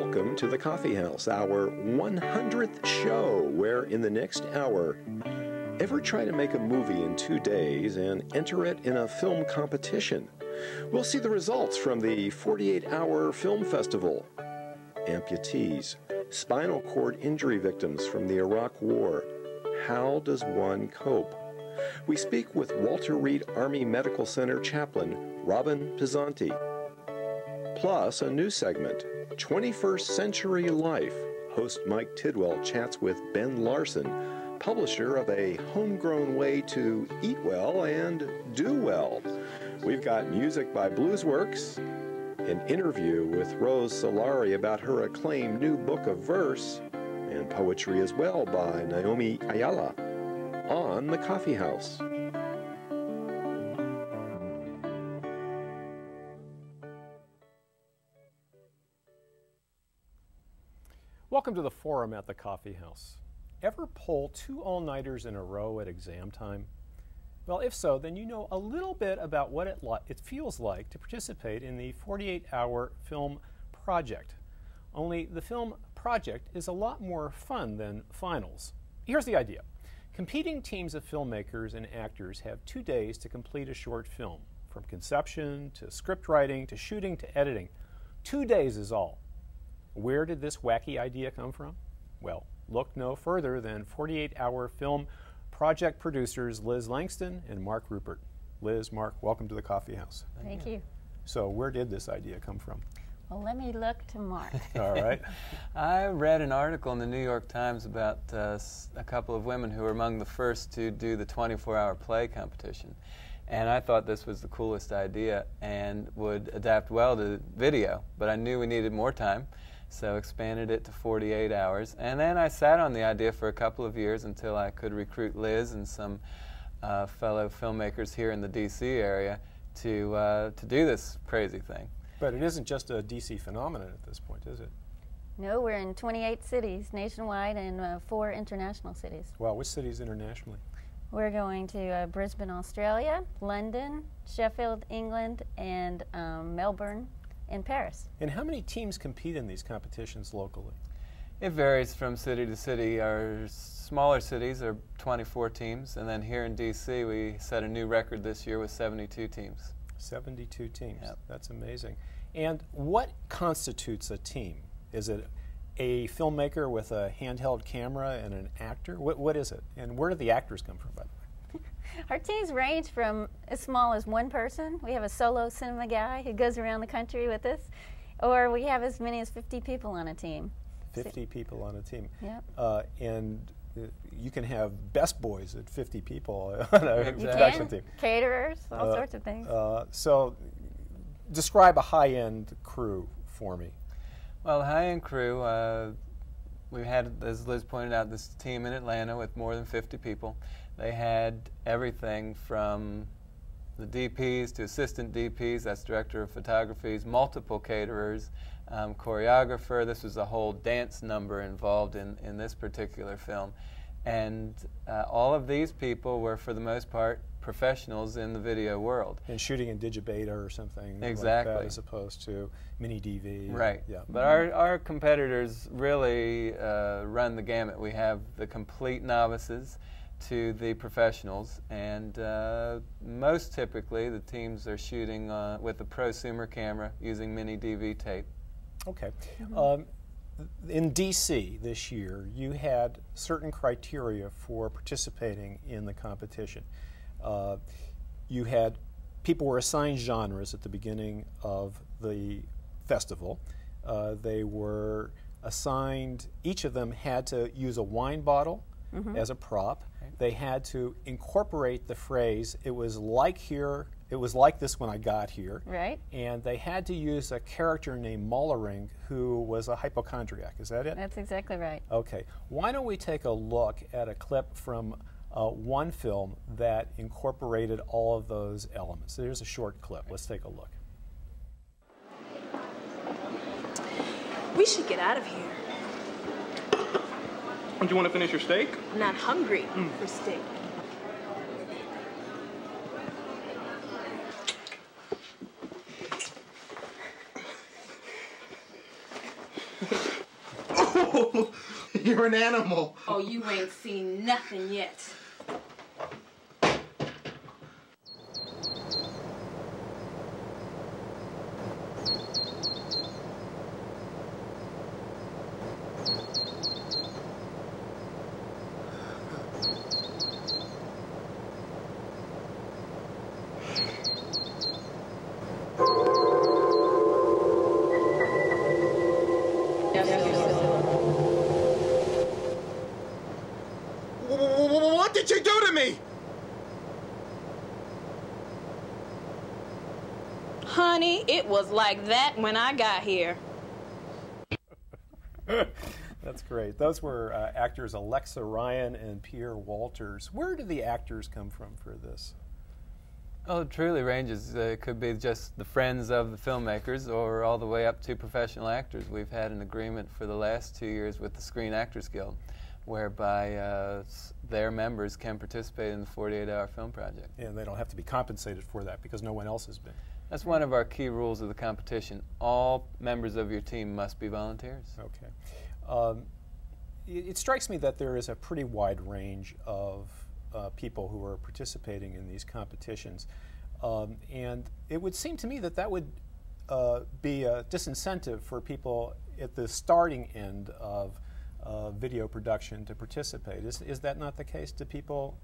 Welcome to the Coffee House, our 100th show, where in the next hour, ever try to make a movie in 2 days and enter it in a film competition? We'll see the results from the 48-hour film festival. Amputees, spinal cord injury victims from the Iraq War. How does one cope? We speak with Walter Reed Army Medical Center chaplain Reuben Pizanti. Plus, a new segment, 21st Century Life. Host Mike Tidwell chats with Ben Larson, publisher of A Homegrown Way to Eat Well and Do Well. We've got music by BluesWorks, an interview with Rose Solari about her acclaimed new book of verse, and poetry as well by Naomi Ayala on the Coffee House. Welcome to the forum at the Coffee House. Ever pull 2 all-nighters in a row at exam time? Well, if so, then you know a little bit about what it feels like to participate in the 48-hour film project. Only the film project is a lot more fun than finals. Here's the idea. Competing teams of filmmakers and actors have 2 days to complete a short film, from conception to script writing to shooting to editing. 2 days is all. Where did this wacky idea come from? Well, look no further than 48-hour film project producers Liz Langston and Mark Ruppert. Liz, Mark, welcome to the Coffee House. Thank you. So where did this idea come from? Well, let me look to Mark. All right. I read an article in the New York Times about a couple of women who were among the first to do the 24-hour play competition. And I thought this was the coolest idea and would adapt well to video, but I knew we needed more time, so expanded it to 48 hours. And then I sat on the idea for a couple of years until I could recruit Liz and some fellow filmmakers here in the D.C. area to do this crazy thing. But it isn't just a D.C. phenomenon at this point, is it? No, we're in 28 cities nationwide and 4 international cities. Well, which cities internationally? We're going to Brisbane, Australia, London, Sheffield, England, and Melbourne and Paris. And how many teams compete in these competitions locally? It varies from city to city. Our smaller cities are 24 teams, and then here in D.C. we set a new record this year with 72 teams. 72 teams. Yep. That's amazing. And what constitutes a team? Is it a filmmaker with a handheld camera and an actor? What is it? And where do the actors come from, by the way? Our teams range from as small as 1 person. We have a solo cinema guy who goes around the country with us, or we have as many as 50 people on a team. 50 people on a team. Yep. And you can have best boys at 50 people on a You production can. team. Caterers, all sorts of things. So describe a high-end crew for me. Well, high-end crew, we had, as Liz pointed out, this team in Atlanta with more than 50 people. They had everything from the DPs to assistant DPs, that's director of photography, multiple caterers, choreographer. This was a whole dance number involved in this particular film. And all of these people were, for the most part, professionals in the video world. And shooting in Digibeta or something exactly. like that, as opposed to mini DV. Right. Yeah. But our competitors really run the gamut. We have the complete novices to the professionals, and most typically the teams are shooting with a prosumer camera using mini DV tape. Okay. In D.C. this year, you had certain criteria for participating in the competition. You had people were assigned genres at the beginning of the festival. They were assigned, each of them had to use a wine bottle as a prop. They had to incorporate the phrase, it was like here, it was like this when I got here. Right. And they had to use a character named Mollering who was a hypochondriac. Is that it? That's exactly right. Okay. Why don't we take a look at a clip from one film that incorporated all of those elements. So here's a short clip. Let's take a look. We should get out of here. Do you want to finish your steak? I'm not hungry for steak. Oh, you're an animal. Oh, you ain't seen nothing yet. What did you do to me? Honey, it was like that when I got here. That's great. Those were actors Alexa Ryan and Pierre Walters. Where do the actors come from for this? Oh, it truly ranges. It could be just the friends of the filmmakers or all the way up to professional actors. We've had an agreement for the last 2 years with the Screen Actors Guild whereby their members can participate in the 48-hour film project. And they don't have to be compensated for that because no one else has been. That's one of our key rules of the competition. All members of your team must be volunteers. Okay. It strikes me that there is a pretty wide range of people who are participating in these competitions. And it would seem to me that that would be a disincentive for people at the starting end of video production to participate. Is that not the case? Do people,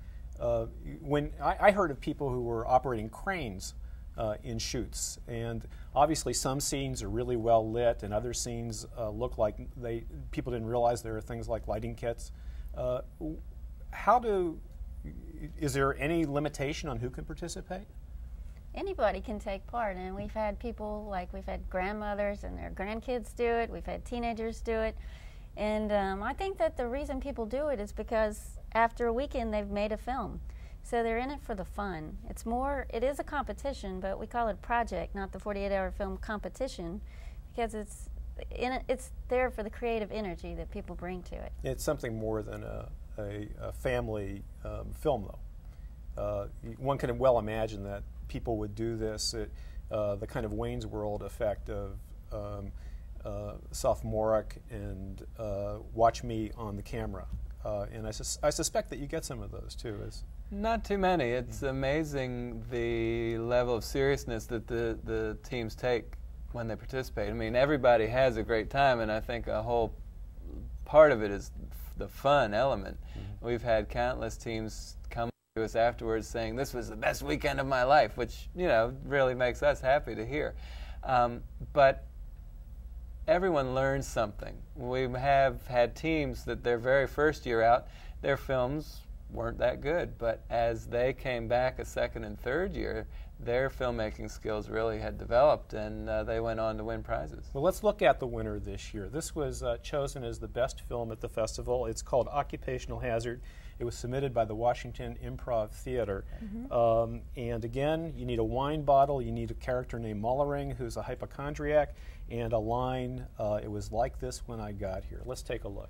when I heard of people who were operating cranes in shoots, and obviously some scenes are really well lit and other scenes look like people didn't realize there are things like lighting kits. Is there any limitation on who can participate? Anybody can take part, and we've had people, like we've had grandmothers and their grandkids do it, we've had teenagers do it, and I think that the reason people do it is because after a weekend they've made a film. So they're in it for the fun. It is a competition, but we call it a project, not the 48-hour film competition, because it's there for the creative energy that people bring to it. It's something more than a family film, though. One can well imagine that people would do this at the kind of Wayne's World effect of sophomoric and watch me on the camera. And I suspect that you get some of those, too. Not too many. It's amazing the level of seriousness that the teams take when they participate. I mean, everybody has a great time, and I think a whole part of it is the fun element. Mm-hmm. We've had countless teams come to us afterwards saying, this was the best weekend of my life, which, really makes us happy to hear. But everyone learns something. We have had teams that their very first year out, their films weren't that good, but as they came back a second and third year, their filmmaking skills really had developed, and they went on to win prizes. Well, let's look at the winner this year. This was chosen as the best film at the festival. It's called Occupational Hazard. It was submitted by the Washington Improv Theater. Mm-hmm. And again, you need a wine bottle, you need a character named Mullering, who's a hypochondriac, and a line, it was like this when I got here. Let's take a look.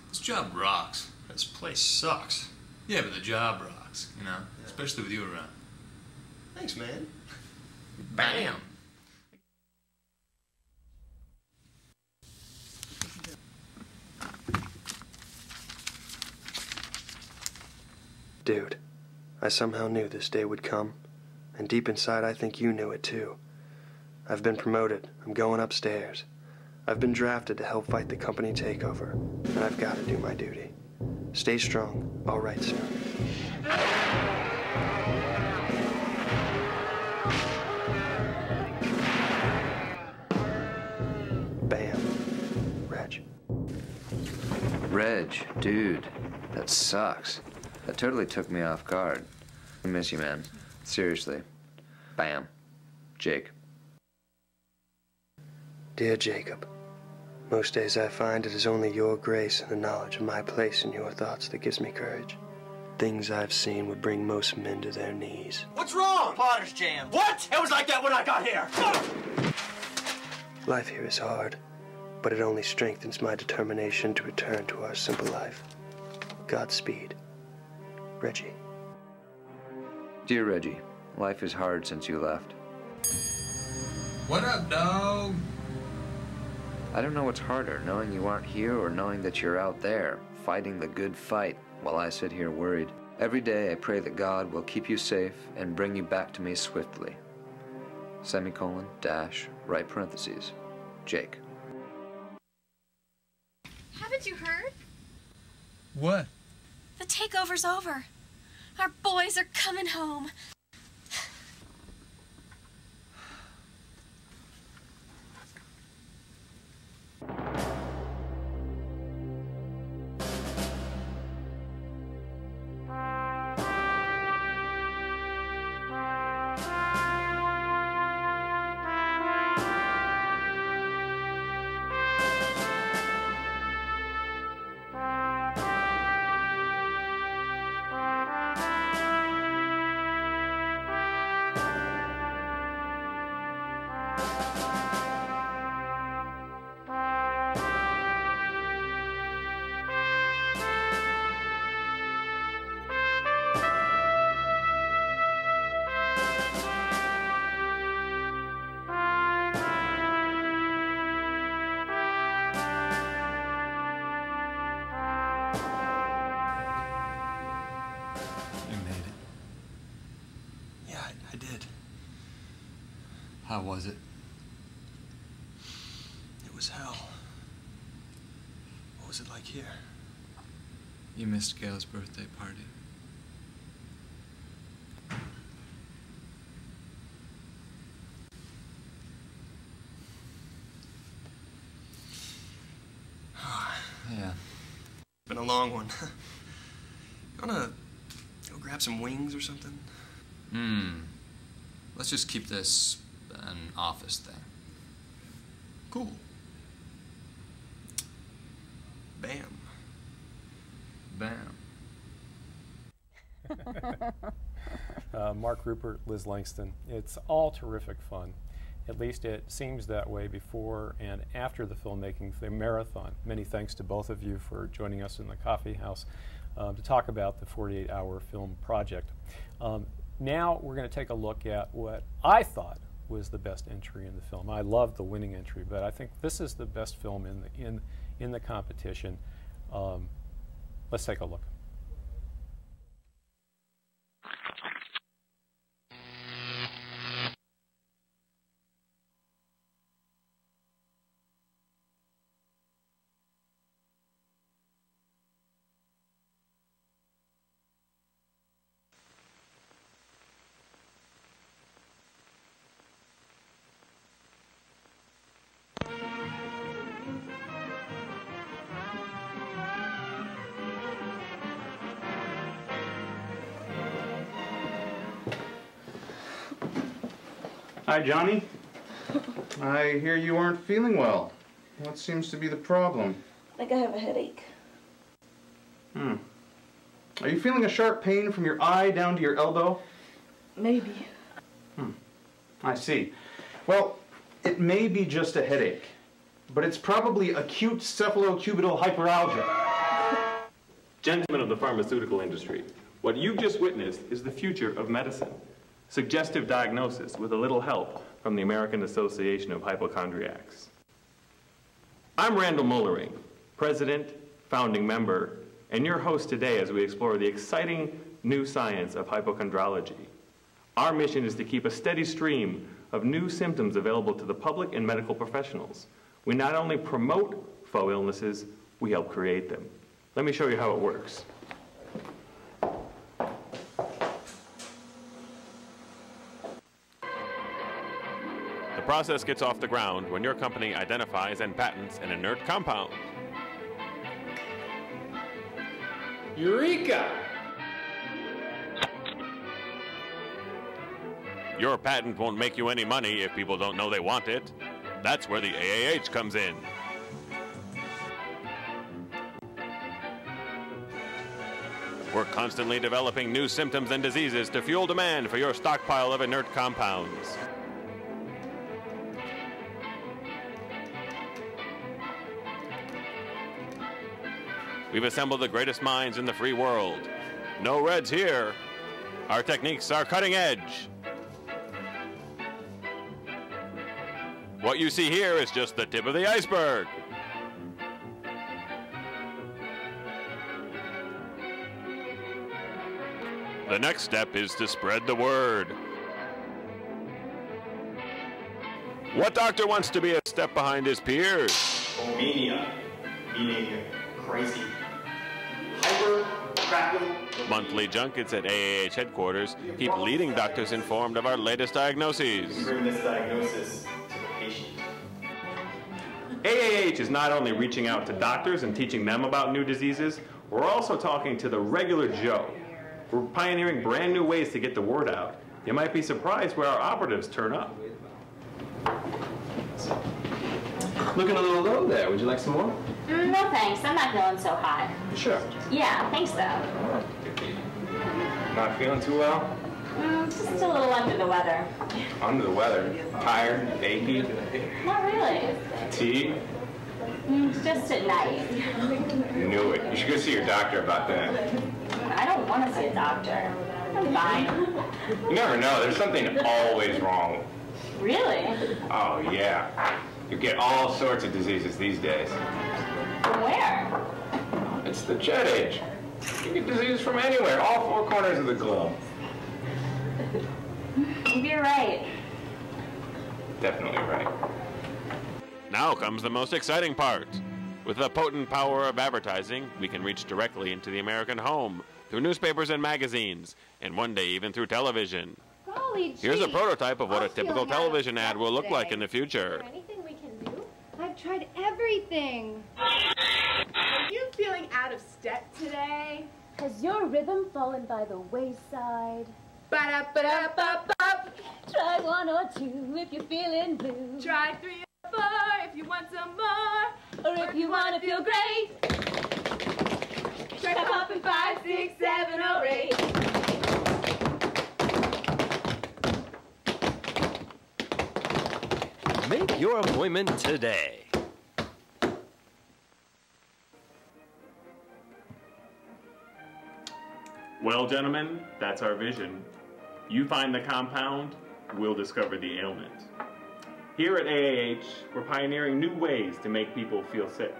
This job rocks. This place sucks. Yeah, but the job rocks, Yeah. especially with you around. Thanks, man. Bam! Dude, I somehow knew this day would come, and deep inside I think you knew it too. I've been promoted. I'm going upstairs. I've been drafted to help fight the company takeover, and I've got to do my duty. Stay strong. All right, soon. Bam. Reg. Reg, dude, that sucks. That totally took me off guard. I miss you, man. Seriously. Bam. Jake. Dear Jacob, most days I find it is only your grace and the knowledge of my place in your thoughts that gives me courage. Things I've seen would bring most men to their knees. What's wrong? Potter's jam. What? It was like that when I got here. Life here is hard, but it only strengthens my determination to return to our simple life. Godspeed. Reggie. Dear Reggie, life is hard since you left. What up, dog? I don't know what's harder, knowing you aren't here or knowing that you're out there, fighting the good fight, while I sit here worried. Every day I pray that God will keep you safe and bring you back to me swiftly. Semicolon, dash, right parentheses. Jake. Haven't you heard? What? The takeover's over. Our boys are coming home. How was it? It was hell. What was it like here? You missed Gail's birthday party. Yeah. Been a long one. You wanna go grab some wings or something? Let's just keep this an office thing. Cool. Bam. Bam. Mark Ruppert, Liz Langston. It's all terrific fun. At least it seems that way before and after the filmmaking, the marathon. Many thanks to both of you for joining us in the coffee house to talk about the 48-hour film project. Now we're going to take a look at what I thought was the best entry in the film. I loved the winning entry, but I think this is the best film in the competition. Let's take a look. Hi, Johnny. I hear you aren't feeling well. What seems to be the problem? I think I have a headache. Are you feeling a sharp pain from your eye down to your elbow? Maybe. I see. Well, it may be just a headache, but it's probably acute cephalocubital hyperalgia. Gentlemen of the pharmaceutical industry, what you've just witnessed is the future of medicine. Suggestive diagnosis with a little help from the American Association of Hypochondriacs. I'm Randall Mullering, President, founding member, and your host today as we explore the exciting new science of hypochondrology. Our mission is to keep a steady stream of new symptoms available to the public and medical professionals. We not only promote faux illnesses, we help create them. Let me show you how it works. The process gets off the ground when your company identifies and patents an inert compound. Eureka! Your patent won't make you any money if people don't know they want it. That's where the AAH comes in. We're constantly developing new symptoms and diseases to fuel demand for your stockpile of inert compounds. We've assembled the greatest minds in the free world. No reds here. Our techniques are cutting edge. What you see here is just the tip of the iceberg. The next step is to spread the word. What doctor wants to be a step behind his peers? Mania, meaning crazy. Hyper, crackle. Monthly junkets at AAH headquarters keep leading doctors informed of our latest diagnoses. Bring this diagnosis to the patient. AAH is not only reaching out to doctors and teaching them about new diseases, we're also talking to the regular Joe. We're pioneering brand new ways to get the word out. You might be surprised where our operatives turn up. Looking a little low there. Would you like some more? No thanks. I'm not feeling so hot. Sure. Yeah, thanks though. Not feeling too well? Just a little under the weather. Under the weather? Tired? Achy? Not really. Tea? Just at night. Knew it. You should go see your doctor about that. I don't want to see a doctor. I'm fine. You never know. There's something always wrong. Really? Oh, yeah. You get all sorts of diseases these days. From where? It's the jet age. You get diseases from anywhere, all four corners of the globe. Maybe you're right. Definitely right. Now comes the most exciting part. With the potent power of advertising, we can reach directly into the American home, through newspapers and magazines, and one day even through television. Golly, Here's a prototype of what a typical television ad will look like in the future. Anything we can do? I've tried everything. Are you feeling out of step today? Has your rhythm fallen by the wayside? Ba-da-ba-da-ba-ba. Try one or two if you're feeling blue. Try 3 or 4 if you want some more. Or if you want to feel great. Try popping 5, 6, 7, or 8. Make your appointment today. Well, gentlemen, that's our vision. You find the compound, we'll discover the ailment. Here at AAH, we're pioneering new ways to make people feel sick.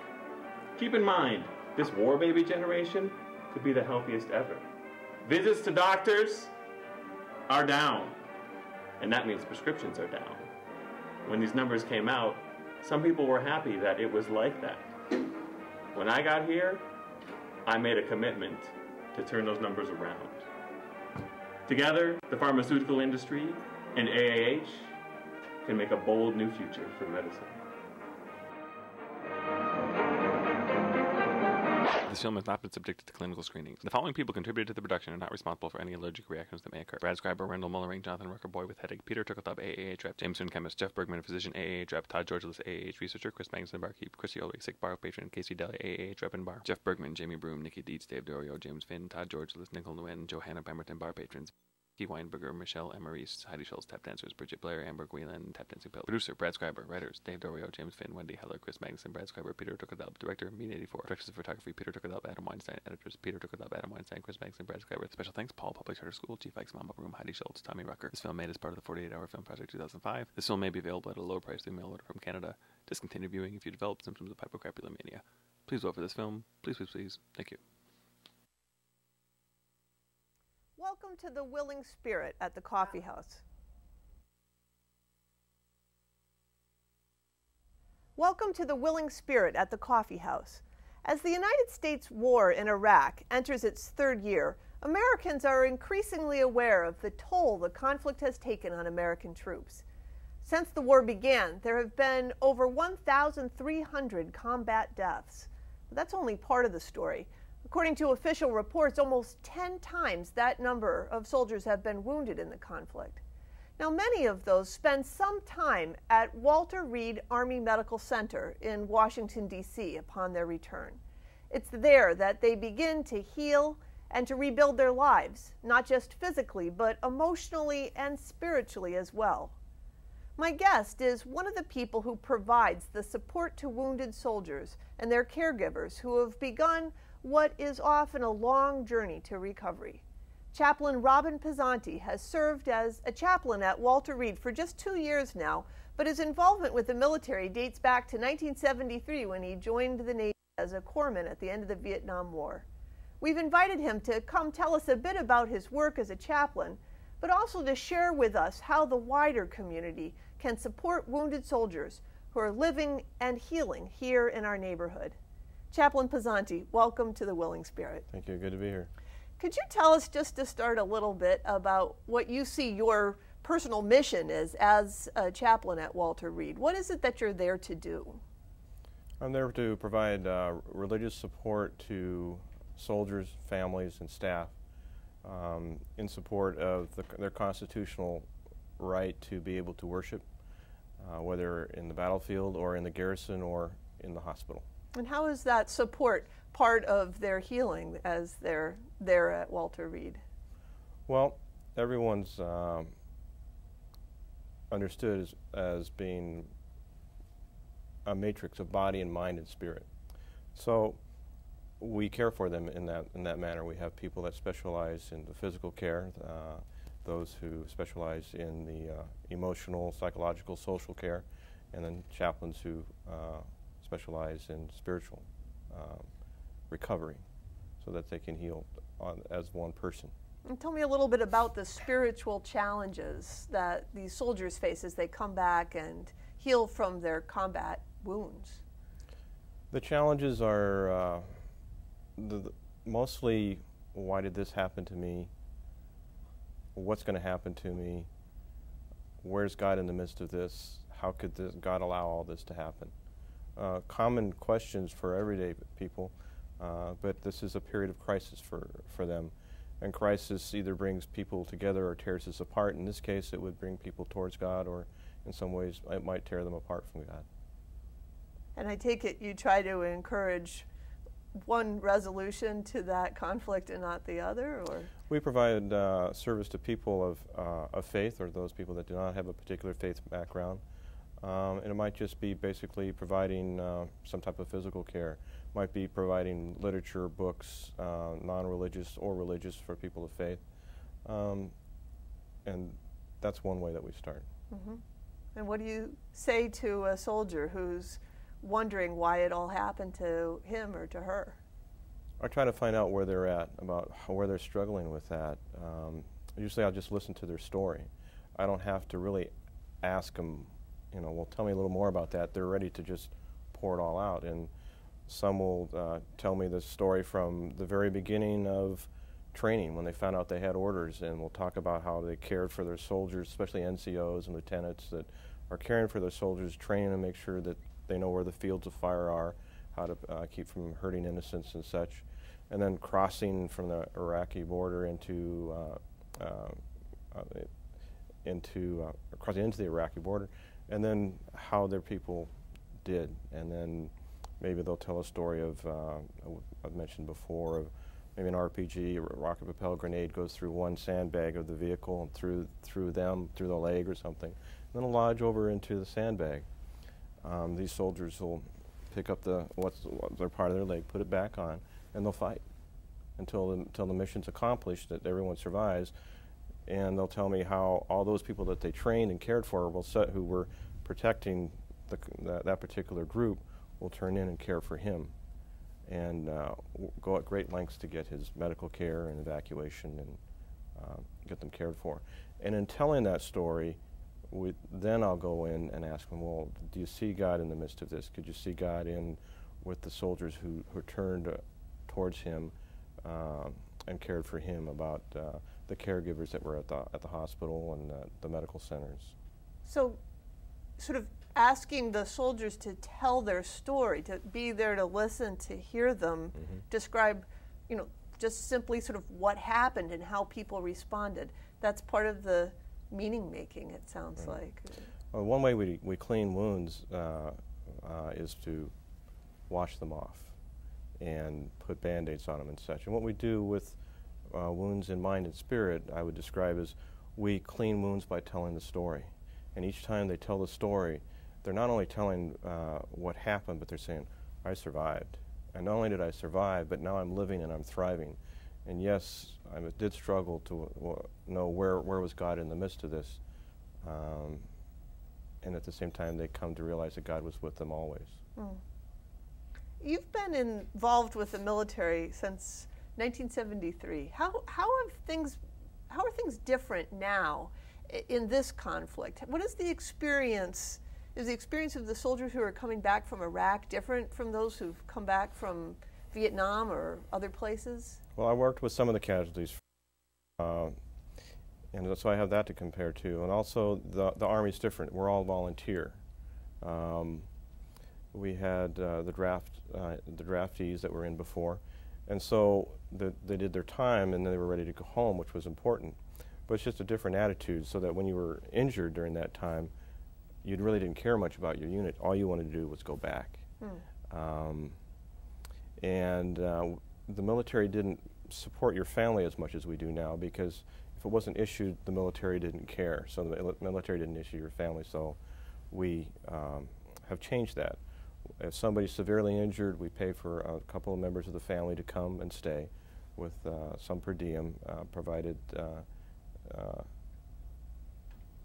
Keep in mind, this war baby generation could be the healthiest ever. Visits to doctors are down, and that means prescriptions are down. When these numbers came out, some people were happy that it was like that. When I got here, I made a commitment to turn those numbers around. Together, the pharmaceutical industry and AAH can make a bold new future for medicine. This film has not been subjected to clinical screenings. The following people contributed to the production and are not responsible for any allergic reactions that may occur: Brad Scriber, Randall Mullering, Jonathan Rucker, boy with headache, Peter Turkletop, AAH rep, James Finn, chemist, Jeff Bergman, physician, AAH rep, Todd Georgelis, AAH researcher, Chris Magnuson, barkeep, Chrissy Ulrich, sick bar patron, Casey Daly, AAH rep and bar, Jeff Bergman, Jamie Broom, Nikki Dietz, Dave Dorio, James Finn, Todd Georgelis, Nicole Nguyen, Johanna Pemberton, bar patrons, Weinberger, Michelle Emerise, Heidi Schultz, tap dancers, Bridget Blair, Amber Whelan, tap dancing pill. Producer, Brad Scriber. Writers, Dave Dorio, James Finn, Wendy Heller, Chris Magnuson, Brad Scriber, Peter Turkledub. Director, Mean84. Directors of photography, Peter Turkledub, Adam Weinstein. Editors, Peter Turkledub, Adam Weinstein, Chris Magnuson, Brad Scriber. Special thanks, Paul, Public Charter School, Chief Ike's Mama Room, Heidi Schultz, Tommy Rucker. This film made as part of the 48-Hour Film Project 2005. This film may be available at a lower price through mail order from Canada. Discontinue viewing if you develop symptoms of hypocrapulomania. Please vote for this film. Please, please, please. Thank you. Welcome to the Willing Spirit at the Coffee House. Welcome to the Willing Spirit at the Coffee House. As the United States war in Iraq enters its third year, Americans are increasingly aware of the toll the conflict has taken on American troops. Since the war began, there have been over 1,300 combat deaths. But that's only part of the story. According to official reports, almost 10 times that number of soldiers have been wounded in the conflict. Now, many of those spend some time at Walter Reed Army Medical Center in Washington, D.C. upon their return. It's there that they begin to heal and to rebuild their lives, not just physically, but emotionally and spiritually as well. My guest is one of the people who provides the support to wounded soldiers and their caregivers who have begun what is often a long journey to recovery. Chaplain Reuben Pizanti has served as a chaplain at Walter Reed for just 2 years now, but his involvement with the military dates back to 1973 when he joined the Navy as a corpsman at the end of the Vietnam War. We've invited him to come tell us a bit about his work as a chaplain, but also to share with us how the wider community can support wounded soldiers who are living and healing here in our neighborhood. Chaplain Pizanti, welcome to the Willing Spirit. Thank you. Good to be here. Could you tell us, just to start a little bit, about what you see your personal mission is as a chaplain at Walter Reed? What is it that you're there to do? I'm there to provide religious support to soldiers, families, and staff in support of their constitutional right to be able to worship, whether in the battlefield or in the garrison or in the hospital. And how is that support part of their healing as they're there at Walter Reed? Well, everyone's understood as being a matrix of body and mind and spirit. So we care for them in that manner. We have people that specialize in the physical care, those who specialize in the emotional, psychological, social care, and then chaplains who specialize in spiritual recovery so that they can heal as one person. And tell me a little bit about the spiritual challenges that these soldiers face as they come back and heal from their combat wounds. The challenges are mostly, why did this happen to me? What's going to happen to me? Where's God in the midst of this? How could God allow all this to happen? Common questions for everyday people, but this is a period of crisis for them. And crisis either brings people together or tears us apart. In this case, it would bring people towards God, or in some ways, it might tear them apart from God. And I take it you try to encourage one resolution to that conflict and not the other, or? We provide service to people of faith, or those people that do not have a particular faith background. And it might just be basically providing some type of physical care. Might be providing literature, books, non-religious or religious for people of faith. And that's one way that we start. Mm-hmm. And what do you say to a soldier who's wondering why it all happened to him or to her? I try to find out where they're at, about where they're struggling with that. Usually I'll just listen to their story. I don't have to really ask them, well, tell me a little more about that. They're ready to just pour it all out. And some will tell me the story from the very beginning of training, when they found out they had orders, and we'll talk about how they cared for their soldiers, especially NCOs and lieutenants that are caring for their soldiers, training them, make sure that they know where the fields of fire are, how to keep from hurting innocents and such. And then crossing from the Iraqi border crossing into the Iraqi border, and then how their people did. And then maybe they'll tell a story of, I've mentioned before, of maybe an RPG, a rocket-propelled grenade goes through one sandbag of the vehicle and through the leg or something, and then it'll lodge over into the sandbag. These soldiers will pick up what's their part of their leg, put it back on, and they'll fight until the mission's accomplished, that everyone survives. And they'll tell me how all those people that they trained and cared for, who were protecting that particular group, will turn in and care for him, and go at great lengths to get his medical care and evacuation and get them cared for. And in telling that story, then I'll go in and ask them, well, do you see God in the midst of this? Could you see God in with the soldiers who turned towards him and cared for him, about the caregivers that were at the hospital and the medical centers? So sort of asking the soldiers to tell their story, to be there to listen, to hear them, describe, just simply sort of what happened and how people responded. That's part of the meaning making, it sounds like. Well, one way we clean wounds is to wash them off and put Band-Aids on them and such. And what we do with wounds in mind and spirit, I would describe as, we clean wounds by telling the story. And each time they tell the story, they're not only telling what happened, but they're saying, I survived. And not only did I survive, but now I'm living and I'm thriving. And yes, I did struggle to know where was God in the midst of this. and at the same time they come to realize that God was with them always. Mm. You've been involved with the military since 1973. How are things different now in this conflict? What is the experience? Is the experience of the soldiers who are coming back from Iraq different from those who've come back from Vietnam or other places? Well, I worked with some of the casualties, and so I have that to compare to. And also, the Army's different. We're all volunteer. We had the draftees that were in before, and so they did their time, and then they were ready to go home, which was important. But it's just a different attitude, so that when you were injured during that time, you really didn't care much about your unit. All you wanted to do was go back. The military didn't support your family as much as we do now, because if it wasn't issued, the military didn't care. So the military didn't issue your family, so we have changed that. If somebody's severely injured, we pay for a couple of members of the family to come and stay with some per diem, provided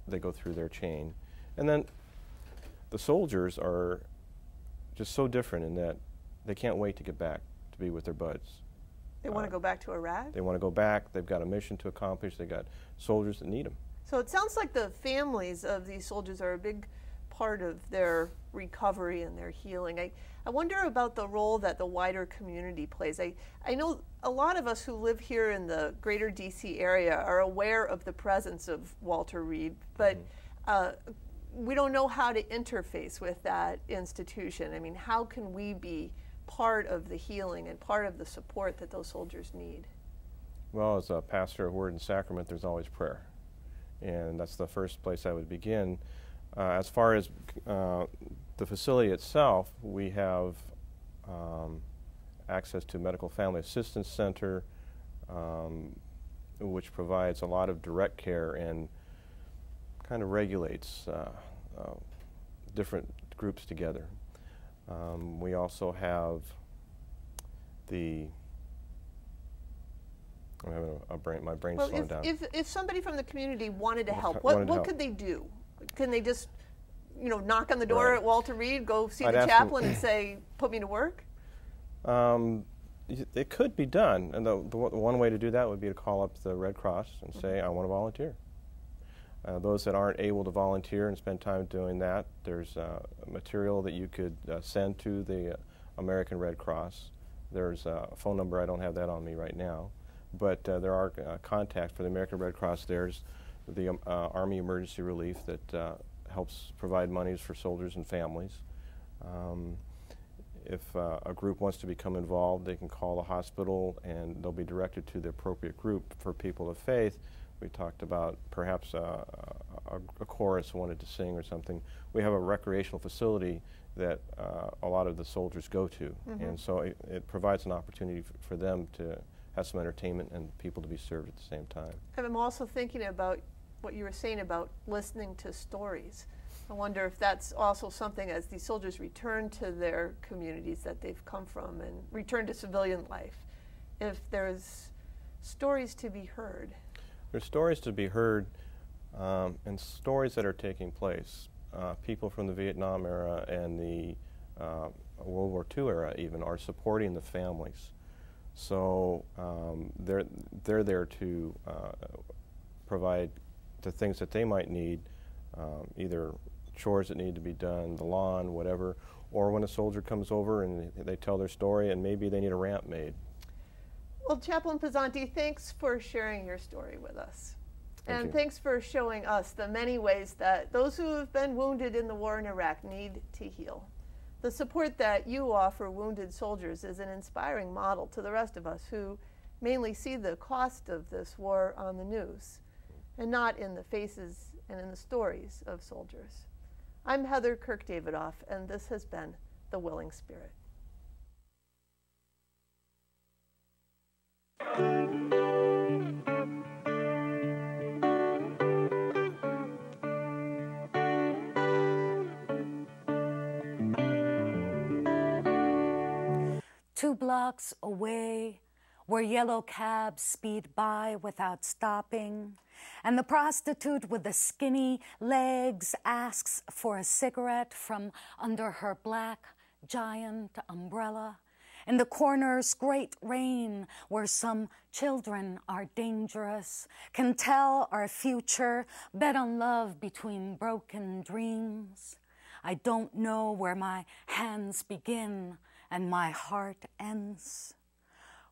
they go through their chain. And then the soldiers are just so different in that they can't wait to get back to be with their buds. They want to go back to Iraq? They want to go back. They've got a mission to accomplish. They've got soldiers that need them. So it sounds like the families of these soldiers are a big part of their recovery and their healing. I wonder about the role that the wider community plays. I know a lot of us who live here in the greater DC area are aware of the presence of Walter Reed, but we don't know how to interface with that institution. I mean, how can we be part of the healing and part of the support that those soldiers need? Well, as a pastor of Word and Sacrament, there's always prayer. And that's the first place I would begin. As far as the facility itself, we have access to Medical Family Assistance Center, which provides a lot of direct care and kind of regulates different groups together. We also have I'm having my brain's slowing down. If somebody from the community wanted to help, what could they do? Can they just, knock on the door at Walter Reed, go see the chaplain and say, put me to work? It could be done, and the one way to do that would be to call up the Red Cross and say, I want to volunteer. Those that aren't able to volunteer and spend time doing that, there's material that you could send to the American Red Cross. There's a phone number, I don't have that on me right now, but there are contacts for the American Red Cross. There's the Army Emergency Relief that helps provide monies for soldiers and families. If a group wants to become involved, they can call the hospital and they'll be directed to the appropriate group. For people of faith, we talked about perhaps a chorus wanted to sing or something. We have a recreational facility that a lot of the soldiers go to, and so it provides an opportunity for them to have some entertainment and people to be served at the same time. And I'm also thinking about what you were saying about listening to stories. I wonder if that's also something, as these soldiers return to their communities that they've come from and return to civilian life, if there's stories to be heard. There's stories to be heard, and stories that are taking place. People from the Vietnam era and the World War II era even are supporting the families. So they're there to provide the things that they might need, either chores that need to be done, the lawn, whatever, or when a soldier comes over and they tell their story and maybe they need a ramp made. Well, Chaplain Pizanti, thanks for sharing your story with us. Thank you. Thanks for showing us the many ways that those who have been wounded in the war in Iraq need to heal. The support that you offer wounded soldiers is an inspiring model to the rest of us who mainly see the cost of this war on the news and not in the faces and in the stories of soldiers. I'm Heather Kirk Davidoff, and this has been The Willing Spirit. Two blocks away, where yellow cabs speed by without stopping, And the prostitute with the skinny legs asks for a cigarette from under her black giant umbrella. In the corner's great rain, where some children are dangerous, can tell our future, bet on love between broken dreams. I don't know where my hands begin and my heart ends.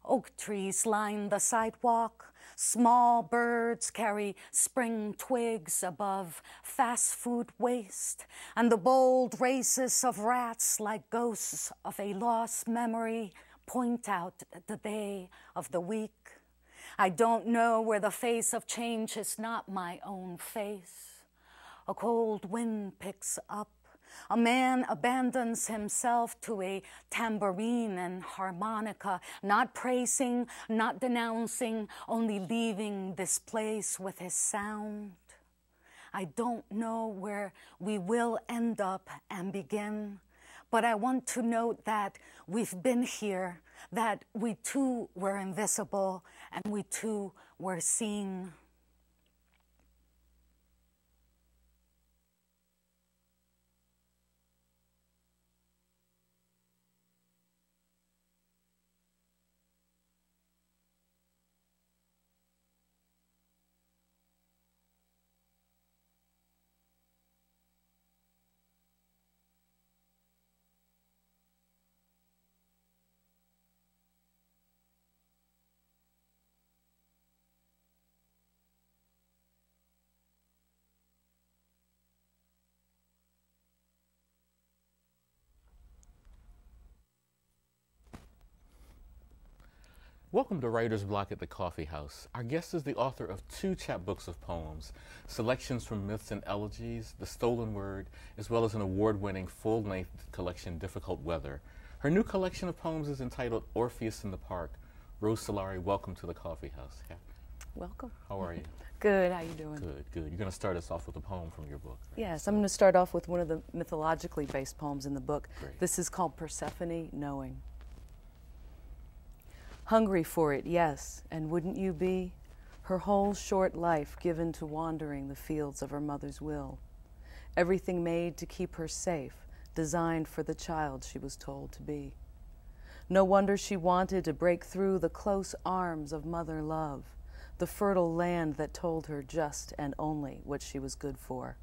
Oak trees line the sidewalk. Small birds carry spring twigs above fast food waste, and the bold races of rats, like ghosts of a lost memory, point out the day of the week. I don't know where the face of change is not my own face. A cold wind picks up. A man abandons himself to a tambourine and harmonica, not praising, not denouncing, only leaving this place with his sound. I don't know where we will end up and begin, but I want to note that we've been here, that we too were invisible and we too were seen. Welcome to Writer's Block at the Coffee House. Our guest is the author of 2 chapbooks of poems, selections from myths and elegies, The Stolen Word, as well as an award-winning full-length collection, Difficult Weather. Her new collection of poems is entitled Orpheus in the Park. Rose Solari, welcome to the Coffee House. Welcome. How are you? Good. How you doing? Good, good. You're going to start us off with a poem from your book. Right? Yes, I'm going to start off with one of the mythologically based poems in the book. Great. This is called Persephone Knowing. Hungry for it, yes, and wouldn't you be? Her whole short life given to wandering the fields of her mother's will. Everything made to keep her safe, designed for the child she was told to be. No wonder she wanted to break through the close arms of mother love, the fertile land that told her just and only what she was good for.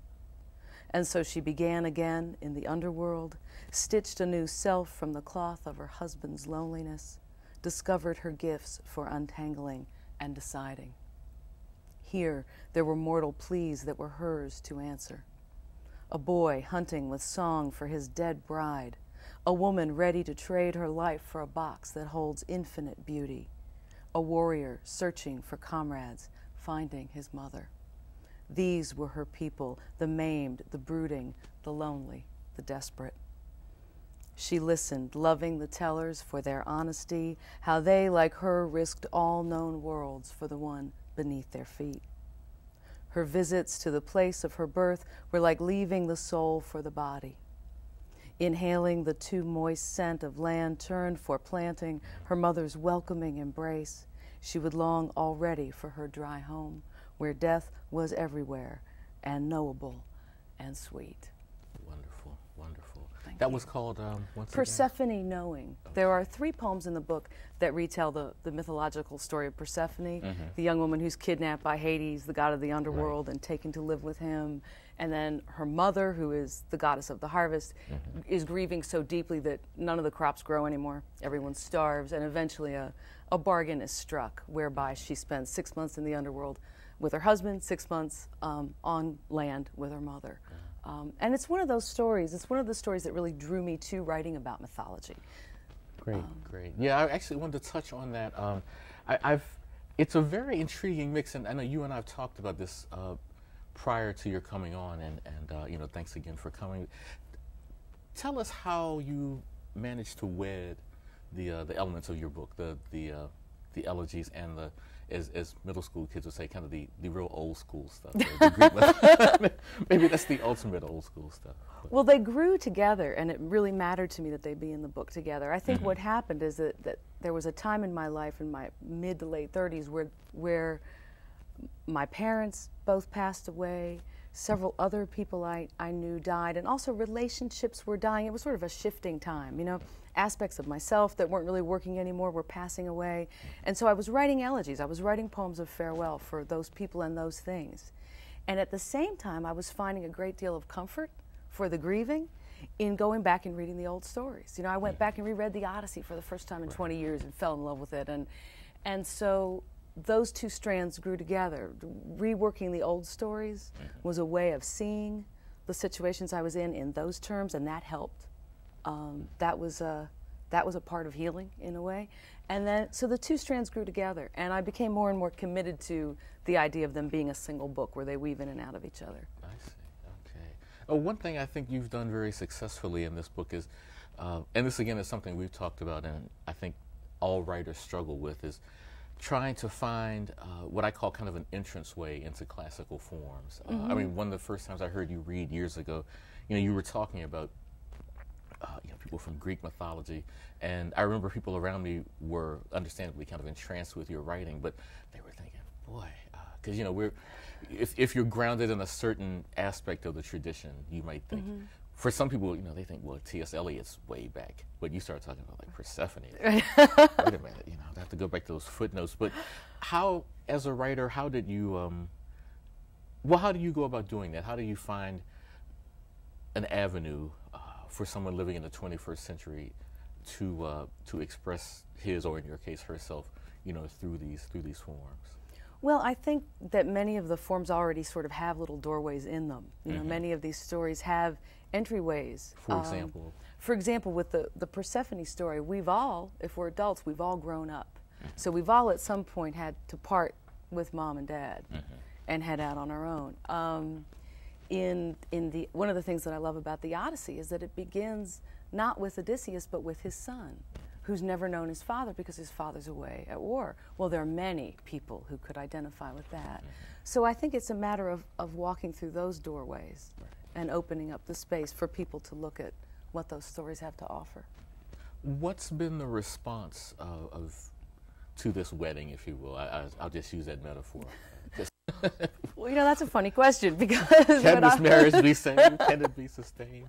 And so she began again in the underworld, stitched a new self from the cloth of her husband's loneliness, discovered her gifts for untangling and deciding. Here, there were mortal pleas that were hers to answer. A boy hunting with song for his dead bride, a woman ready to trade her life for a box that holds infinite beauty, a warrior searching for comrades, finding his mother. These were her people, the maimed, the brooding, the lonely, the desperate. She listened, loving the tellers for their honesty, how they, like her, risked all known worlds for the one beneath their feet. Her visits to the place of her birth were like leaving the soul for the body. Inhaling the too moist scent of land turned for planting, her mother's welcoming embrace, she would long already for her dry home, where death was everywhere, and knowable and sweet. Wonderful, wonderful. That was called, once Persephone Knowing. Okay. There are 3 poems in the book that retell the mythological story of Persephone, the young woman who's kidnapped by Hades, the god of the underworld, and taken to live with him. And then her mother, who is the goddess of the harvest, is grieving so deeply that none of the crops grow anymore. Everyone starves, and eventually a bargain is struck whereby she spends 6 months in the underworld with her husband, 6 months on land with her mother. And it's one of those stories, it's one of the stories that really drew me to writing about mythology. Great, great. Yeah, I actually wanted to touch on that. It's a very intriguing mix, and I know you and I have talked about this prior to your coming on, and you know, thanks again for coming. Tell us how you managed to wed the elements of your book, the elegies and the, as middle school kids would say, kind of the real old school stuff. Maybe that's the ultimate old school stuff. Well, they grew together, and it really mattered to me that they be in the book together. I think what happened is that there was a time in my life, in my mid to late 30s, where my parents both passed away. Several other people I knew died, and also relationships were dying. It was sort of a shifting time, you know. Aspects of myself that weren't really working anymore were passing away. And so I was writing elegies. I was writing poems of farewell for those people and those things. And at the same time, I was finding a great deal of comfort for the grieving in going back and reading the old stories. You know, I went back and reread the Odyssey for the first time in 20 years and fell in love with it. And so those two strands grew together. Reworking the old stories was a way of seeing the situations I was in those terms, and that helped. That was a part of healing in a way. And then, so the two strands grew together, and I became more and more committed to the idea of them being a single book where they weave in and out of each other. I see, okay. Oh, one thing I think you've done very successfully in this book is, and this again is something we've talked about and I think all writers struggle with, is trying to find what I call kind of an entranceway into classical forms. I mean, one of the first times I heard you read years ago, you know, you were talking about people from Greek mythology, and I remember people around me were understandably kind of entranced with your writing, but they were thinking, boy, because you know, if you're grounded in a certain aspect of the tradition, you might think, for some people, you know, they think, well, T.S. Eliot's way back, but you start talking about like Persephone. Wait a minute, you know, I have to go back to those footnotes. But how, as a writer, how did you, well, how do you go about doing that? How do you find an avenue for someone living in the 21st century to express his, or in your case, herself, you know, through these forms? Well, I think that many of the forms already sort of have little doorways in them. You know, many of these stories have entryways. For example? For example, with the Persephone story, we've all, if we're adults, we've all grown up. So we've all at some point had to part with mom and dad and head out on our own. One of the things that I love about the Odyssey is that it begins not with Odysseus, but with his son, who's never known his father because his father's away at war. Well, there are many people who could identify with that. So I think it's a matter of walking through those doorways and opening up the space for people to look at what those stories have to offer. What's been the response to this wedding, if you will? I'll just use that metaphor. Well, you know, that's a funny question because can this marriage be saved? Can it be sustained?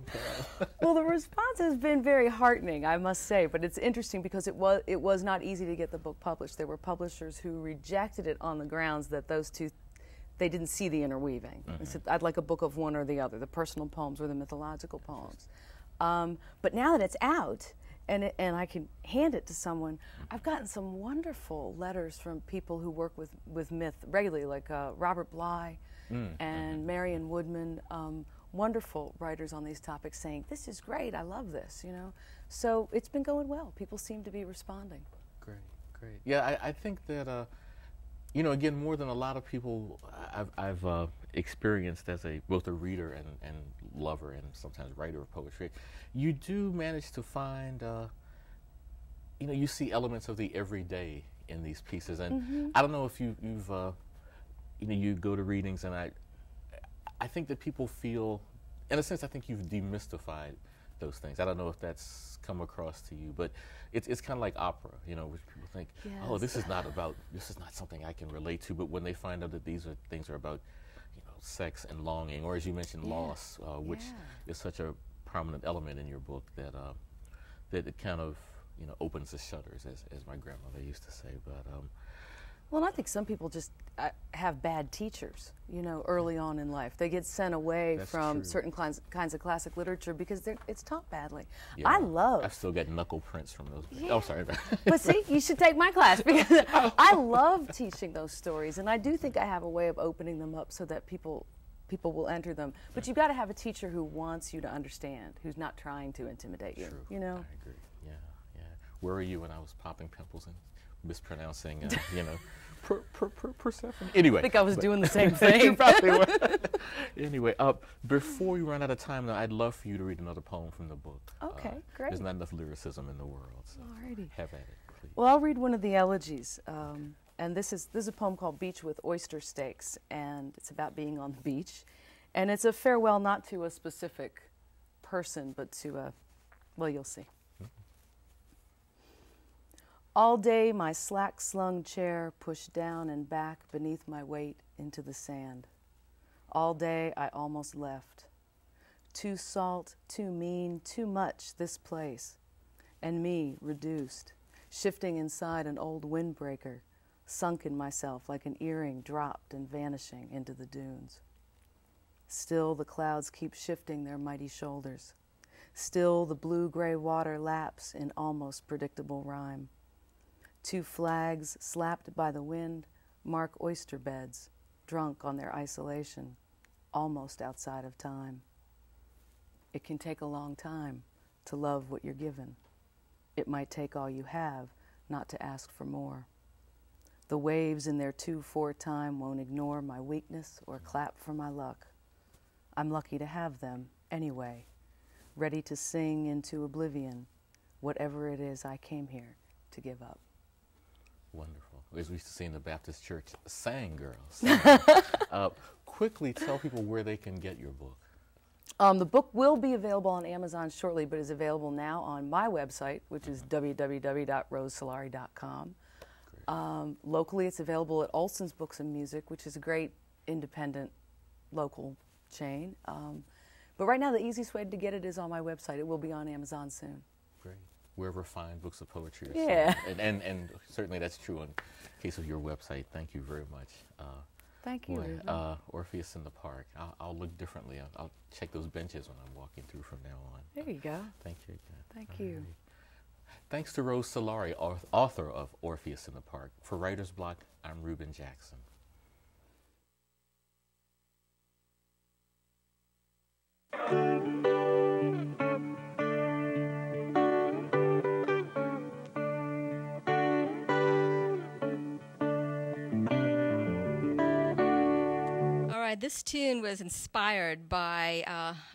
Well, the response has been very heartening, I must say, but it's interesting because it was not easy to get the book published. There were publishers who rejected it on the grounds that those two, they didn't see the interweaving. They said, I'd like a book of one or the other, the personal poems or the mythological poems. But now that it's out, and I can hand it to someone, I've gotten some wonderful letters from people who work with myth regularly, like Robert Bly and Marion Woodman, wonderful writers on these topics saying, this is great, I love this, you know. So it's been going well. People seem to be responding. Great, great. Yeah, I think that, you know, again, more than a lot of people I've experienced as both a reader and lover and sometimes writer of poetry, you do manage to find, you know, you see elements of the everyday in these pieces. And I don't know if you've you know, you go to readings, and I think that people feel, in a sense, I think you've demystified those things. I don't know if that's come across to you, but it's kind of like opera, you know, which people think, oh, this is not something I can relate to. But when they find out that these things are about, you know, sex and longing, or as you mentioned, loss, which is such a prominent element in your book, that that it kind of, you know, opens the shutters, as my grandmother used to say. But well, I think some people just have bad teachers, you know, early on in life. They get sent away from certain kinds of classic literature because it's taught badly. Yeah, I've still got knuckle prints from those. Oh, sorry. But see, you should take my class because I love teaching those stories, and I do think I have a way of opening them up so that people will enter them. But you've got to have a teacher who wants you to understand, who's not trying to intimidate you. You know. I agree. Yeah, yeah. Where were you when I was popping pimples and mispronouncing, you know, Persephone? Anyway. I think I was doing the same thing. You probably were. Anyway, before we run out of time, though, I'd love for you to read another poem from the book. Okay, great. There's not enough lyricism in the world, so alrighty. Have at it, please. Well, I'll read one of the elegies. And this is a poem called Beach with Oyster Steaks, and it's about being on the beach. And it's a farewell not to a specific person, but to a, well, you'll see. All day my slack-slung chair pushed down and back beneath my weight into the sand. All day I almost left. Too salt, too mean, too much this place. And me reduced, shifting inside an old windbreaker, sunk in myself like an earring dropped and vanishing into the dunes. Still the clouds keep shifting their mighty shoulders. Still the blue-gray water laps in almost predictable rhyme. Two flags slapped by the wind mark oyster beds, drunk on their isolation, almost outside of time. It can take a long time to love what you're given. It might take all you have not to ask for more. The waves in their 2/4 time won't ignore my weakness or clap for my luck. I'm lucky to have them anyway, ready to sing into oblivion whatever it is I came here to give up. Wonderful. As we used to say in the Baptist church, sang girls. Quickly tell people where they can get your book. The book will be available on Amazon shortly, but is available now on my website, which is www.rosesolari.com. Locally, it's available at Olson's Books and Music, which is a great independent local chain. But right now, the easiest way to get it is on my website. It will be on Amazon soon. Great. Wherever fine books of poetry are yeah. sold. And certainly that's true in case of your website. Thank you very much. Thank you. Orpheus in the Park. I'll look differently. I'll check those benches when I'm walking through from now on. There you go. Thank you again. Thank you. Right. Thanks to Rose Solari, author of Orpheus in the Park. For Writer's Block, I'm Reuben Jackson. This tune was inspired by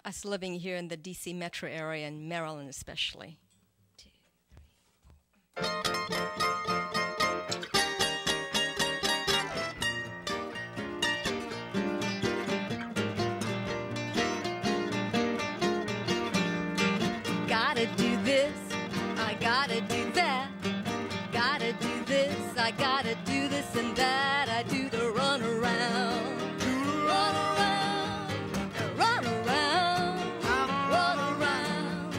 us living here in the D.C. metro area, and Maryland especially. 2, 3, 4. Gotta do this, I gotta do that. Gotta do this, I gotta do this and that. I do the runaround. Run around, run around, run around,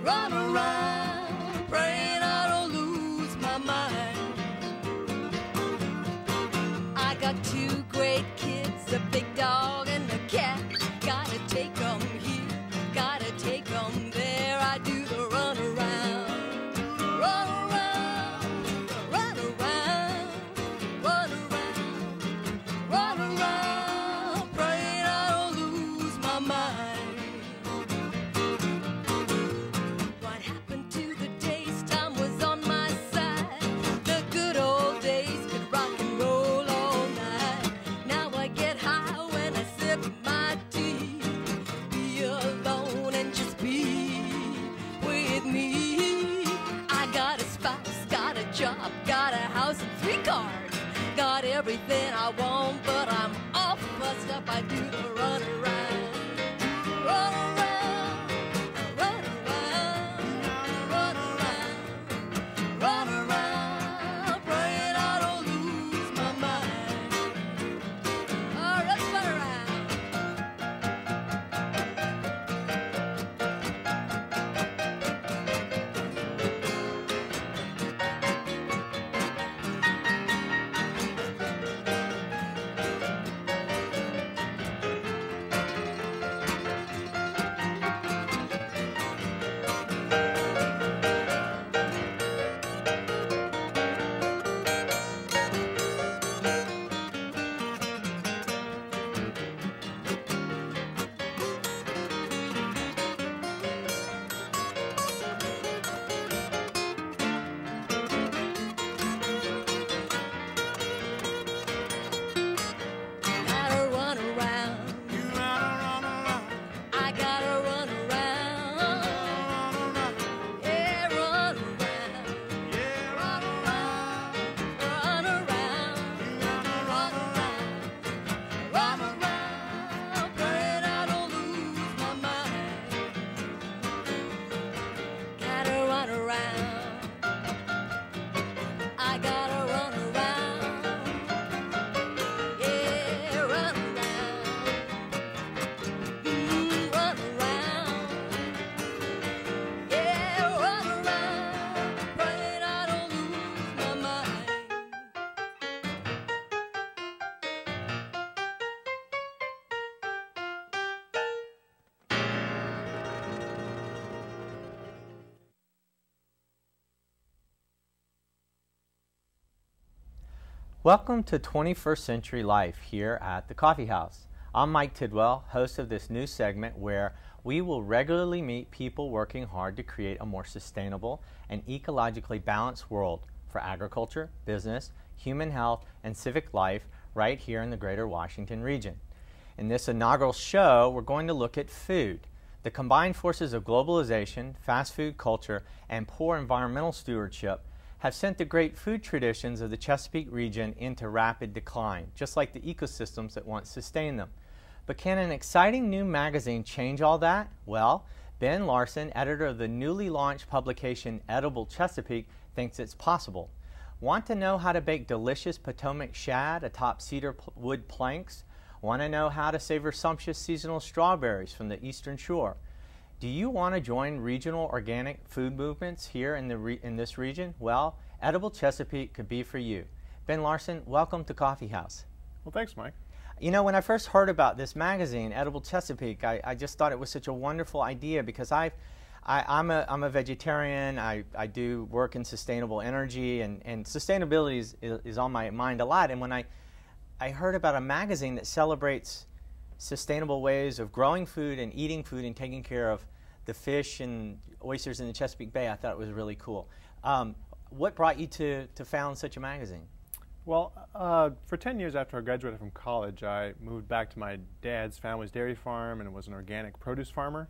run around, praying I don't lose my mind. I got 2 great kids, a big dog and a cat. Gotta take 'em here, gotta take 'em there. I do the run around, run around, run around, run around, run around. What happened to the days time was on my side? The good old days could rock and roll all night. Now I get high when I sip my tea. Be alone and just be with me. I got a spouse, got a job, got a house and 3 cars. Got everything I want, but I'm all fussed up. I do the run around. Run around, run around, run around, run around, praying I don't lose my mind. Oh, let's run around. Welcome to 21st Century Life here at the Coffee House. I'm Mike Tidwell, host of this new segment where we will regularly meet people working hard to create a more sustainable and ecologically balanced world for agriculture, business, human health, and civic life right here in the greater Washington region. In this inaugural show, we're going to look at food. The combined forces of globalization, fast food culture, and poor environmental stewardship have sent the great food traditions of the Chesapeake region into rapid decline, just like the ecosystems that once sustained them. But can an exciting new magazine change all that? Well, Ben Larson, editor of the newly launched publication Edible Chesapeake, thinks it's possible. Want to know how to bake delicious Potomac shad atop cedar wood planks? Want to know how to savor sumptuous seasonal strawberries from the Eastern Shore? Do you want to join regional organic food movements here in this region? Well, Edible Chesapeake could be for you. Ben Larson, welcome to Coffee House. Well, thanks, Mike. You know, when I first heard about this magazine, Edible Chesapeake, I just thought it was such a wonderful idea because I'm a vegetarian. I do work in sustainable energy, and sustainability is on my mind a lot. And when I heard about a magazine that celebrates sustainable ways of growing food and eating food and taking care of the fish and oysters in the Chesapeake Bay, I thought it was really cool. What brought you to found such a magazine? Well, for 10 years after I graduated from college, I moved back to my dad's family's dairy farm and was an organic produce farmer.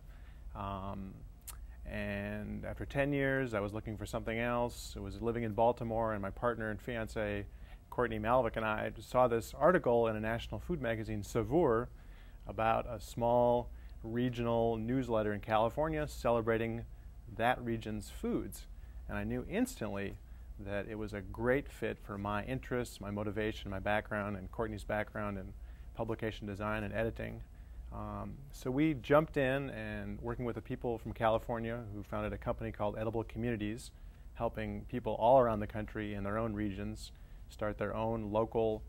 And after 10 years, I was looking for something else. I was living in Baltimore, and my partner and fiance, Courtney Malvick, and I saw this article in a national food magazine, Savour, about a small regional newsletter in California celebrating that region's foods. And I knew instantly that it was a great fit for my interests, my motivation, my background, and Courtney's background in publication design and editing. So we jumped in and working with the people from California who founded a company called Edible Communities, helping people all around the country in their own regions start their own local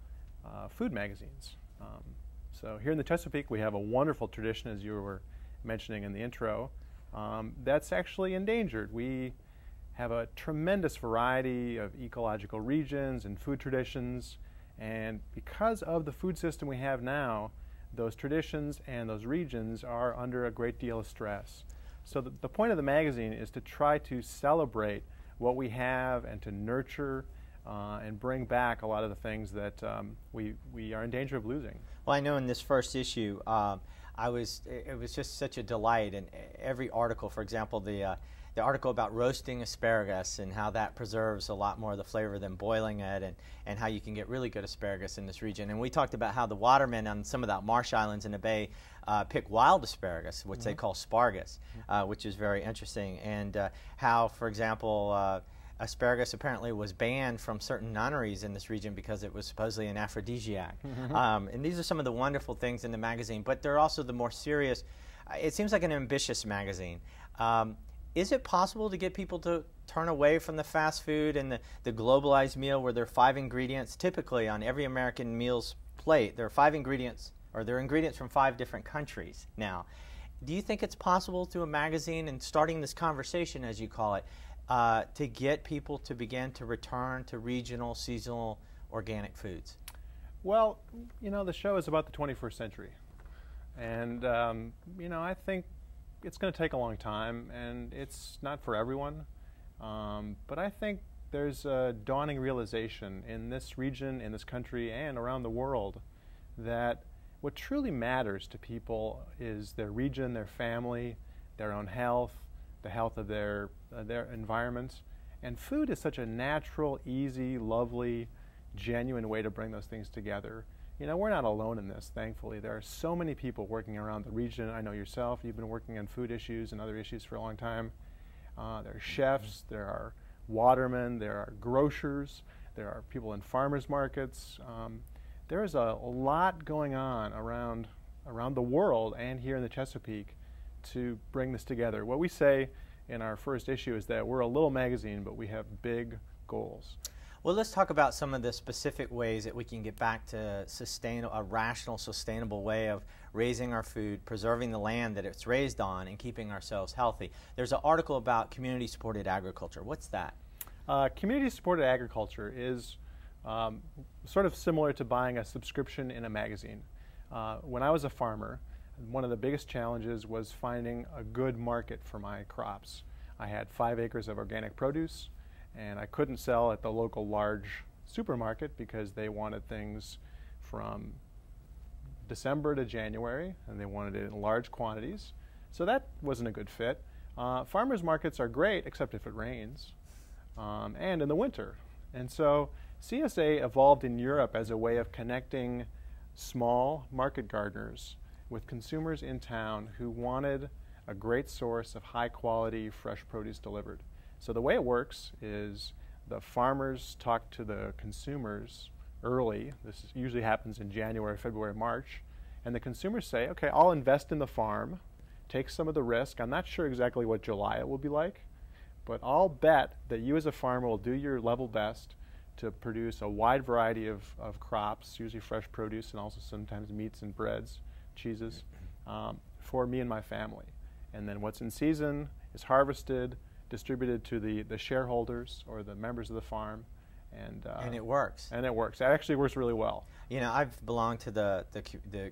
food magazines. So here in the Chesapeake, we have a wonderful tradition, as you were mentioning in the intro, that's actually endangered. We have a tremendous variety of ecological regions and food traditions, and because of the food system we have now, those traditions and those regions are under a great deal of stress. So the point of the magazine is to try to celebrate what we have and to nurture and bring back a lot of the things that we are in danger of losing. Well, I know in this first issue, it was just such a delight, and every article, for example, the article about roasting asparagus and how that preserves a lot more of the flavor than boiling it, and how you can get really good asparagus in this region. And we talked about how the watermen on some of the marsh islands in the bay pick wild asparagus, which they call spargus, which is very interesting, and how, for example, asparagus apparently was banned from certain nunneries in this region because it was supposedly an aphrodisiac. And these are some of the wonderful things in the magazine, but they're also the more serious. It seems like an ambitious magazine. Is it possible to get people to turn away from the fast food and the globalized meal where there are 5 ingredients? Typically on every American meal's plate, there are 5 ingredients, or there are ingredients from 5 different countries now. Do you think it's possible through a magazine and starting this conversation, as you call it, to get people to begin to return to regional, seasonal, organic foods? Well, you know, the show is about the 21st century. And, you know, I think it's going to take a long time, and it's not for everyone. But I think there's a dawning realization in this region, in this country, and around the world that what truly matters to people is their region, their family, their own health, the health of their environment. And food is such a natural, easy, lovely, genuine way to bring those things together. You know, we're not alone in this, thankfully. There are so many people working around the region. I know yourself, you've been working on food issues and other issues for a long time. There are chefs, there are watermen, there are grocers, there are people in farmers markets. There is a lot going on around the world and here in the Chesapeake to bring this together. What we say in our first issue is that we're a little magazine, but we have big goals. Well, let's talk about some of the specific ways that we can get back to a rational, sustainable way of raising our food, preserving the land that it's raised on, and keeping ourselves healthy. There's an article about community-supported agriculture. What's that? Community-supported agriculture is Sort of similar to buying a subscription in a magazine. When I was a farmer, one of the biggest challenges was finding a good market for my crops. I had 5 acres of organic produce, and I couldn't sell at the local large supermarket because they wanted things from December to January, and they wanted it in large quantities. So that wasn't a good fit. Farmers markets are great, except if it rains, and in the winter. And so CSA evolved in Europe as a way of connecting small market gardeners with consumers in town who wanted a great source of high quality fresh produce delivered. So the way it works is the farmers talk to the consumers early. This usually happens in January, February, March. And the consumers say, okay, I'll invest in the farm, take some of the risk. I'm not sure exactly what July it will be like, but I'll bet that you as a farmer will do your level best to produce a wide variety of crops, usually fresh produce and also sometimes meats and breads, cheeses, for me and my family. And then what's in season is harvested, distributed to the shareholders or the members of the farm. And it works. And it works. It actually works really well. You know, I've belonged to the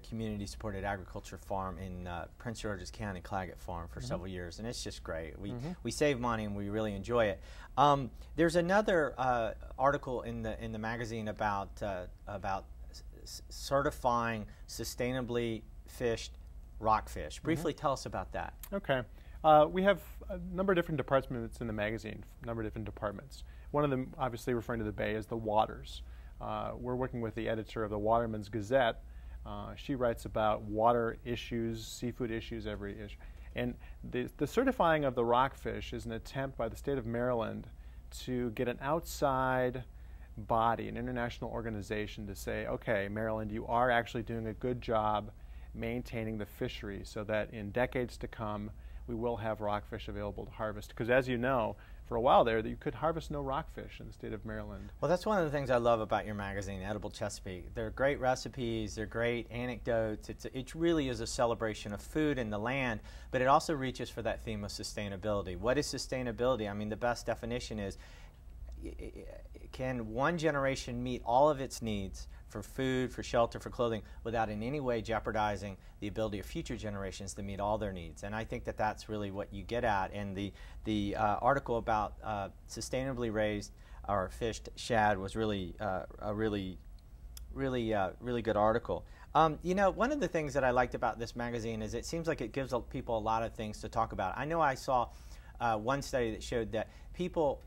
community-supported agriculture farm in Prince George's County, Claggett Farm, for several years, and it's just great. We save money and we really enjoy it. There's another article in the magazine about certifying sustainably fished rockfish. Briefly, tell us about that. Okay, we have a number of different departments in the magazine. A number of different departments. One of them, obviously referring to the bay, is the waters. We're working with the editor of the Waterman's Gazette. She writes about water issues, seafood issues, every issue. And the certifying of the rockfish is an attempt by the state of Maryland to get an outside body, an international organization, to say, okay, Maryland, you are actually doing a good job maintaining the fishery so that in decades to come, we will have rockfish available to harvest. Because as you know, for a while there, you could harvest no rockfish in the state of Maryland. Well, that's one of the things I love about your magazine, Edible Chesapeake. They're great recipes, they're great anecdotes. It really is a celebration of food and the land, but it also reaches for that theme of sustainability. What is sustainability? I mean, the best definition is, can one generation meet all of its needs for food, for shelter, for clothing, without in any way jeopardizing the ability of future generations to meet all their needs? And I think that that's really what you get at. And the article about sustainably raised or fished shad was really a really good article. You know, one of the things that I liked about this magazine is it seems like it gives people a lot of things to talk about. I know I saw one study that showed that people,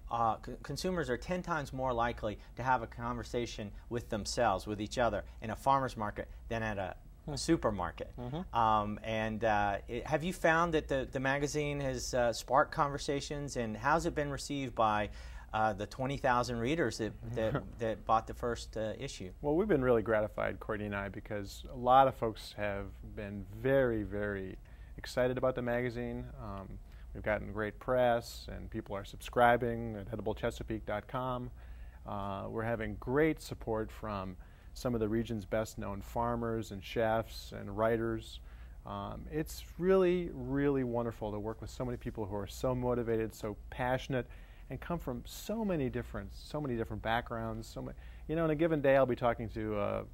consumers are 10 times more likely to have a conversation with themselves, with each other, in a farmer's market than at a supermarket. Have you found that the magazine has sparked conversations, and how's it been received by the 20,000 readers that bought the first issue? Well, we've been really gratified, Courtney and I, because a lot of folks have been very, very excited about the magazine. We've gotten great press, and people are subscribing at ediblechesapeake.com. We're having great support from some of the region's best-known farmers and chefs and writers. It's really, really wonderful to work with so many people who are so motivated, so passionate, and come from so many different backgrounds. You know, in a given day, I'll be talking to a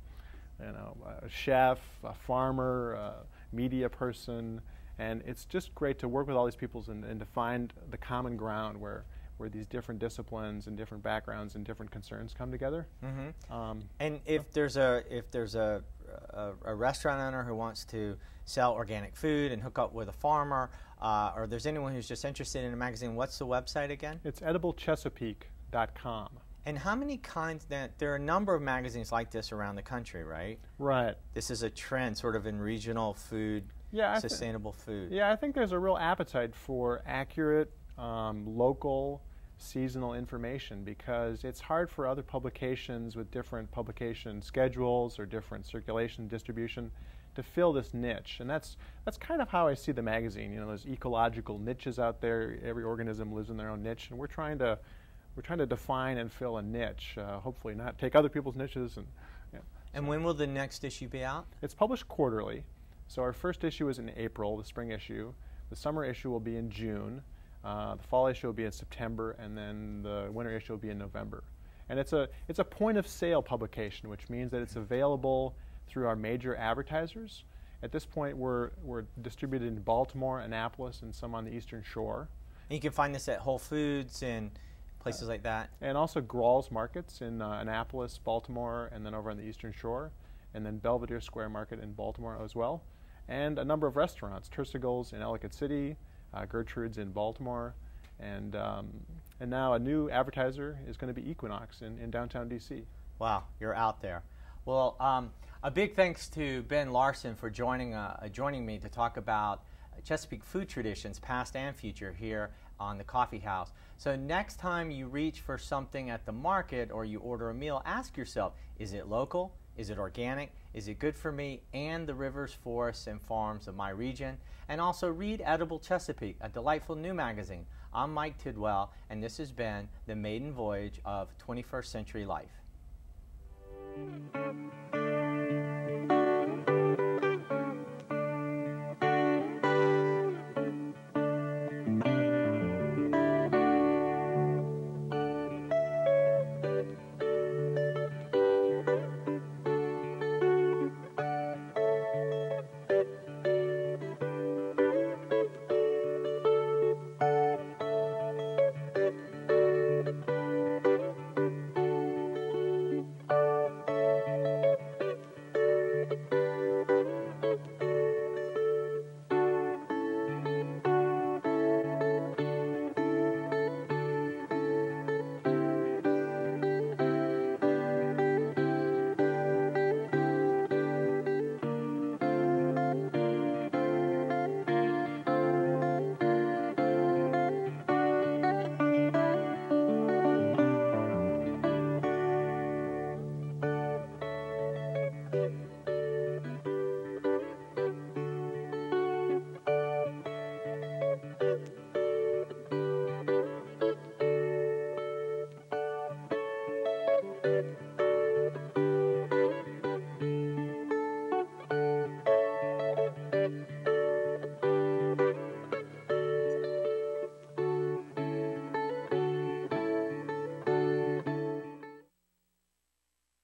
chef, a farmer, a media person. And it's just great to work with all these people and to find the common ground where these different disciplines and different backgrounds and different concerns come together. And if there's a restaurant owner who wants to sell organic food and hook up with a farmer, or there's anyone who's just interested in a magazine, what's the website again? It's ediblechesapeake.com. And how many kinds? There are a number of magazines like this around the country, right? Right. This is a trend, sort of in regional food. Sustainable food. Yeah, I think there's a real appetite for accurate, local, seasonal information, because it's hard for other publications with different publication schedules or different circulation distribution to fill this niche. And that's kind of how I see the magazine. You know, there's ecological niches out there. Every organism lives in their own niche, and we're trying to define and fill a niche. Hopefully, not take other people's niches. And when will the next issue be out? It's published quarterly. So our first issue is in April, the spring issue. The summer issue will be in June. The fall issue will be in September, and then the winter issue will be in November. And it's a point of sale publication, which means that it's available through our major advertisers. At this point, we're distributed in Baltimore, Annapolis, and some on the Eastern Shore. And you can find this at Whole Foods and places like that. And also Grawl's Markets in Annapolis, Baltimore, and then over on the Eastern Shore, and then Belvedere Square Market in Baltimore as well. And a number of restaurants, Tersegal's in Ellicott City, Gertrude's in Baltimore, and now a new advertiser is going to be Equinox in downtown D.C. Wow, you're out there. Well, a big thanks to Ben Larson for joining me to talk about Chesapeake food traditions, past and future, here on the Coffee House. So next time you reach for something at the market or you order a meal, ask yourself, is it local? Is it organic? Is it good for me and the rivers, forests, and farms of my region? And also read Edible Chesapeake, a delightful new magazine. I'm Mike Tidwell, and this has been the maiden voyage of 21st century life.